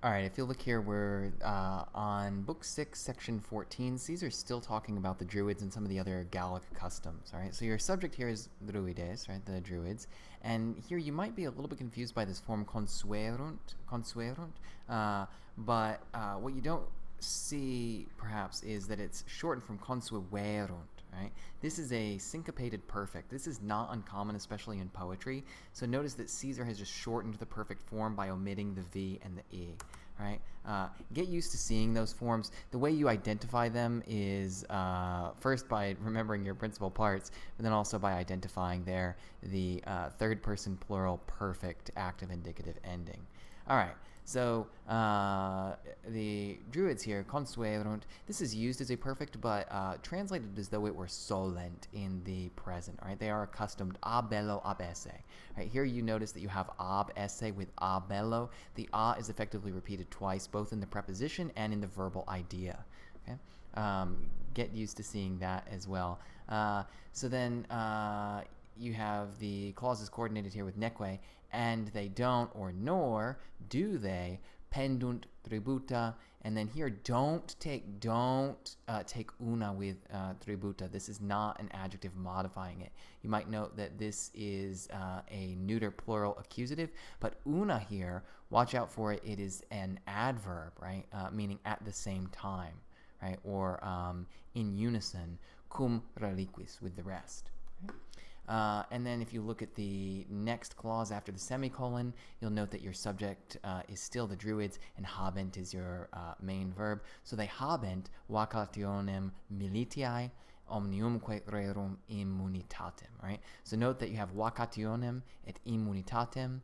All right, if you look here, we're on Book 6, Section 14. These are still talking about the Druids and some of the other Gallic customs, all right? So your subject here is Druides, right, the Druids. And here you might be a little bit confused by this form consuerunt, but what you don't see, perhaps, is that it's shortened from consuerunt, right? This is a syncopated perfect. This is not uncommon, especially in poetry. So notice that Caesar has just shortened the perfect form by omitting the V and the E, right? Get used to seeing those forms. The way you identify them is first by remembering your principal parts, but then also by identifying the third person plural perfect active indicative ending. All right. So the Druids here, consuerunt, this is used as a perfect, but translated as though it were solent in the present. Right? They are accustomed a bello ab esse. Right? Here you notice that you have ab esse with a bello. The a is effectively repeated twice, both in the preposition and in the verbal idea. Okay? Get used to seeing that as well. So then you have the clauses coordinated here with neque, and they don't, or nor do they, pendunt tributa, and then here don't take una with tributa. This is not an adjective modifying it. You might note that this is a neuter plural accusative, but una here, watch out for it. It is an adverb, right? Meaning at the same time, right? Or in unison, cum reliquis, with the rest. Right? And then if you look at the next clause after the semicolon, you'll note that your subject is still the Druids, and habent is your main verb. So they habent vacationem militiae omniumque rerum immunitatem, right? So note that you have vacationem et immunitatem.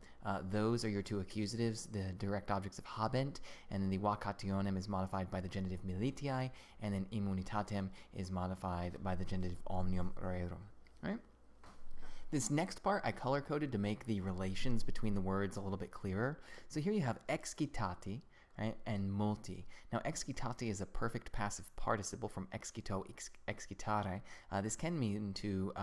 Those are your two accusatives, the direct objects of habent, and then the vacationem is modified by the genitive militiae, and then immunitatem is modified by the genitive omnium rerum, right? This next part I color-coded to make the relations between the words a little bit clearer. So here you have excitati, right, and multi. Now, excitati is a perfect passive participle from excito, excitare. This can mean to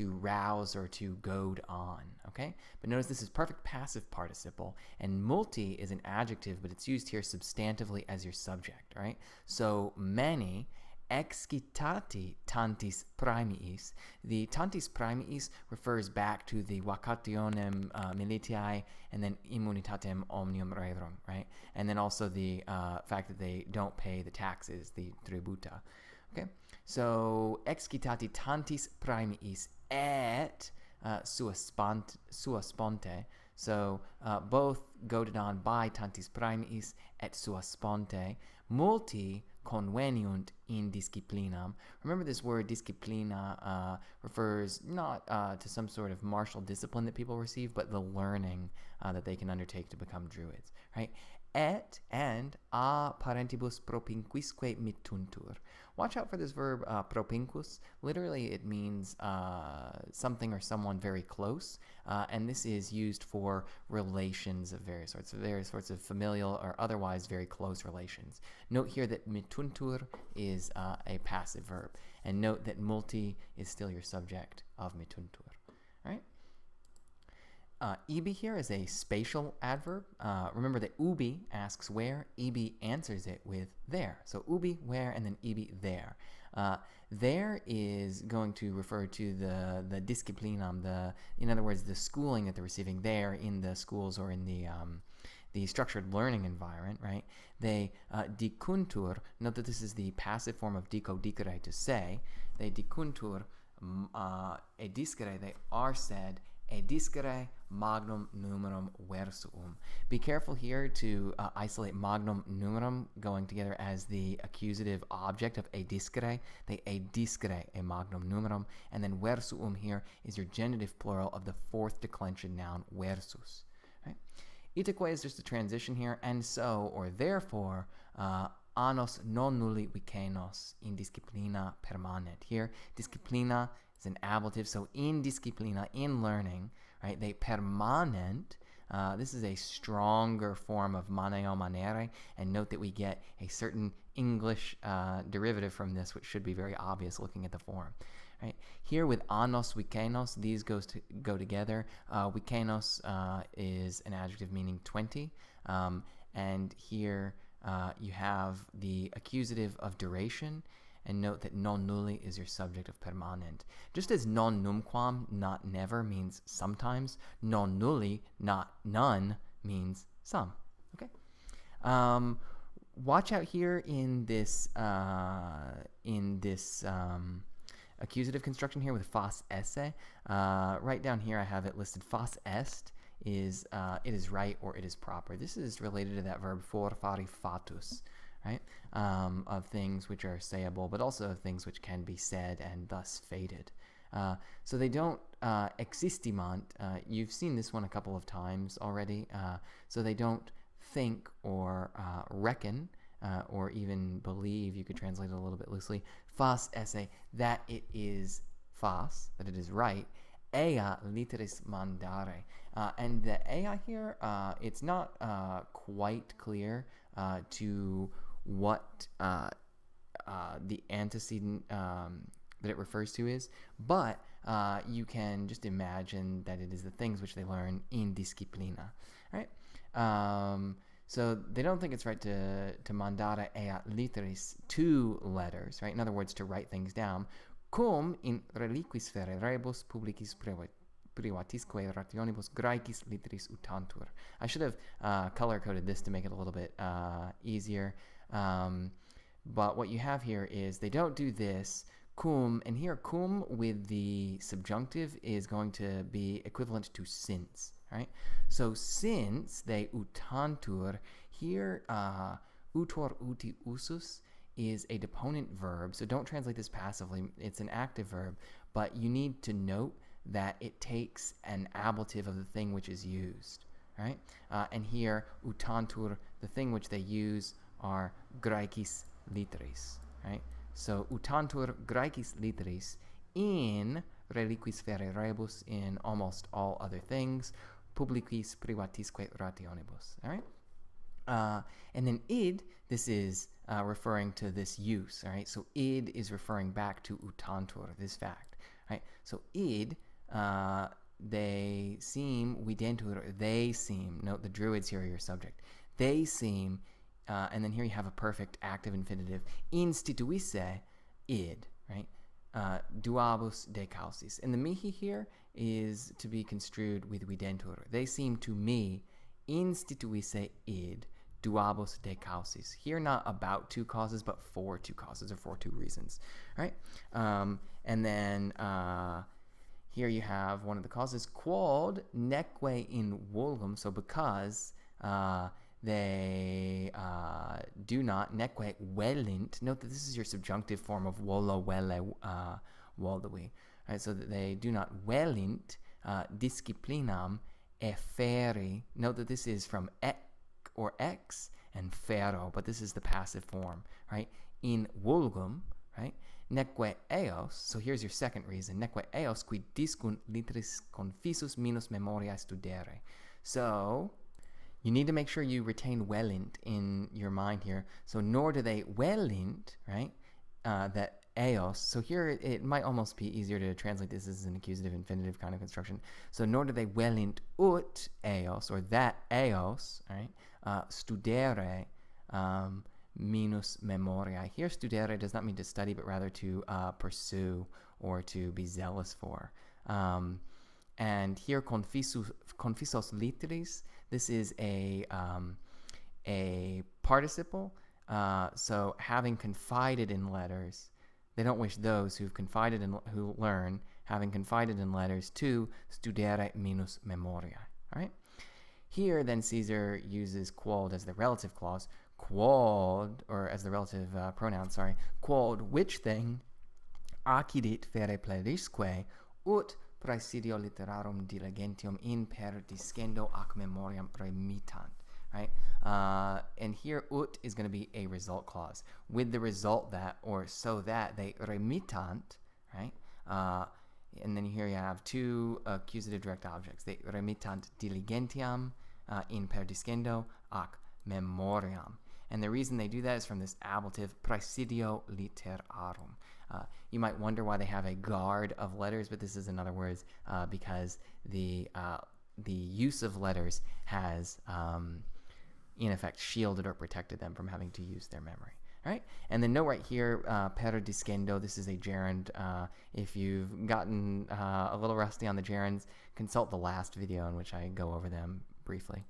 rouse or to goad on, okay? But notice this is perfect passive participle, and multi is an adjective, but it's used here substantively as your subject, right? So many excitati tantis praemiis. The tantis praemiis refers back to the vacationem militiae and then immunitatem omnium rerum, right? And then also the fact that they don't pay the taxes, the tributa. Okay, so excitati tantis praemiis et sua sponte. So both goaded on by tantis praemiis et sua sponte. Multi conveniunt in disciplinam. Remember, this word disciplina refers not to some sort of martial discipline that people receive, but the learning that they can undertake to become Druids, right? Et and a parentibus propinquisque mittuntur. Watch out for this verb propinquus. Literally, it means something or someone very close, and this is used for relations of various sorts of familial or otherwise very close relations. Note here that mittuntur is a passive verb, and note that multi is still your subject of mittuntur. Right? Ibi here is a spatial adverb. Remember that ubi asks where, ibi answers it with there. So ubi, where, and then ibi, there. There is going to refer to the disciplinam, in other words, the schooling that they're receiving there in the schools or in the structured learning environment, right? They dicuntur, note that this is the passive form of dico dicere, to say. They dicuntur ediscere, they are said, ediscere magnum numerum versum. Be careful here to isolate magnum numerum going together as the accusative object of ediscere. They ediscere a magnum numerum, and then versum here is your genitive plural of the fourth declension noun versus. Right? Itaque is just a transition here, and so, or therefore, annos non nulli vicenos in disciplina permanent. Here, disciplina is an ablative, so in disciplina, in learning, right, they permanent. This is a stronger form of maneo manere, and note that we get a certain English derivative from this, which should be very obvious looking at the form. Right? Here with annos vicenos, these go together. Vicenos is an adjective meaning 20. And here you have the accusative of duration. And note that non nulli is your subject of permanent. Just as non numquam, not never, means sometimes, non nulli, not none, means some. Okay. Watch out here in this accusative construction here with fas esse. Right down here I have it listed. Fas est is it is right or it is proper. This is related to that verb for fari fatus, right? Of things which are sayable, but also of things which can be said and thus fated. So they don't existimant. You've seen this one a couple of times already. So they don't think or reckon or even believe. You could translate it a little bit loosely. Fas esse, that it is fas, that it is right. Ea literis mandare. And the ea here, it's not quite clear to what the antecedent that it refers to is, but you can just imagine that it is the things which they learn in disciplina, right? So they don't think it's right to mandare ea literis, two letters, right? In other words, to write things down. Cum in reliquis fere rebus publicis privatisque rationibus graecis literis utantur. I should have color-coded this to make it a little bit easier. But what you have here is they don't do this. Cum, and here cum with the subjunctive is going to be equivalent to since, right? So since they utantur, here utor uti usus is a deponent verb, so don't translate this passively. It's an active verb, but you need to note that it takes an ablative of the thing which is used, right? And here, utantur, the thing which they use are graecis literis, right? So utantur graecis literis in reliquis fere rebus, in almost all other things, publicis privatisque rationibus, all right? And then id, this is referring to this use, all right? So id is referring back to utantur, this fact, right? So id, they seem, videntur, they seem, note the Druids here are your subject, they seem, and then here you have a perfect active infinitive, instituisse id, right? Duabus de causis. And the mihi here is to be construed with videntur. They seem to me, instituisse id, duabus de causis. Here not about two causes, but for two causes, or for two reasons, right? And then here you have one of the causes, quod neque in vulgum, so because they do not, neque velint, note that this is your subjunctive form of volo vele volui, right? So that they do not velint disciplinam efferi, note that this is from ek or ex and fero, but this is the passive form, right? In vulgum, right? Neque eos, so here's your second reason, neque eos qui discunt literis confisus minus memoria studere. So you need to make sure you retain velint in your mind here. So nor do they velint, right? That eos. So here it might almost be easier to translate this as an accusative infinitive kind of construction. So nor do they velint ut eos, or that eos, right? Studere minus memoria. Here studere does not mean to study, but rather to pursue or to be zealous for. And here confisos literis, this is a participle. So having confided in letters, they don't wish those who learn, having confided in letters, to studere minus memoria. All right. Here, then, Caesar uses quod as the relative clause. Quod, or as the relative pronoun, sorry. Quod, which thing, accidit fere plerisque, ut praesidio literarum diligentium in per discendo ac memoriam remittant, right? And here ut is going to be a result clause with the result that, or so that they remittant, right? And then here you have two accusative direct objects. They remittant diligentiam in per discendo ac memoriam. And the reason they do that is from this ablative praesidio literarum. You might wonder why they have a guard of letters, but this is, in other words, because the use of letters has in effect shielded or protected them from having to use their memory. All right, and then note right here, perdiscendo, this is a gerund. If you've gotten a little rusty on the gerunds, consult the last video in which I go over them briefly.